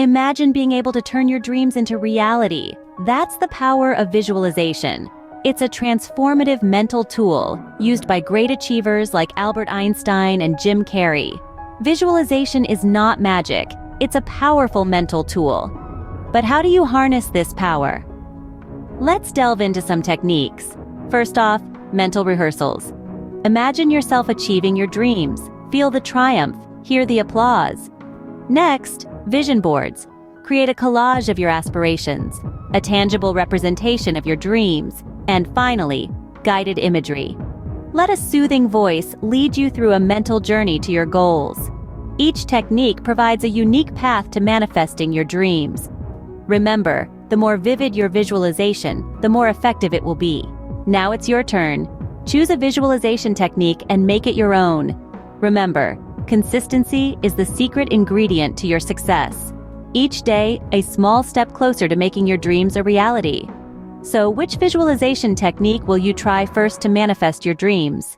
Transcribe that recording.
Imagine being able to turn your dreams into reality. That's the power of visualization. It's a transformative mental tool used by great achievers like Albert Einstein and Jim Carrey. Visualization is not magic, it's a powerful mental tool. But how do you harness this power? Let's delve into some techniques. First off, mental rehearsals. Imagine yourself achieving your dreams. Feel the triumph, hear the applause. Next, vision boards. Create a collage of your aspirations, a tangible representation of your dreams, and finally, guided imagery. Let a soothing voice lead you through a mental journey to your goals. Each technique provides a unique path to manifesting your dreams. Remember, the more vivid your visualization, the more effective it will be. Now it's your turn. Choose a visualization technique and make it your own. Remember, consistency is the secret ingredient to your success. Each day, a small step closer to making your dreams a reality. So, which visualization technique will you try first to manifest your dreams?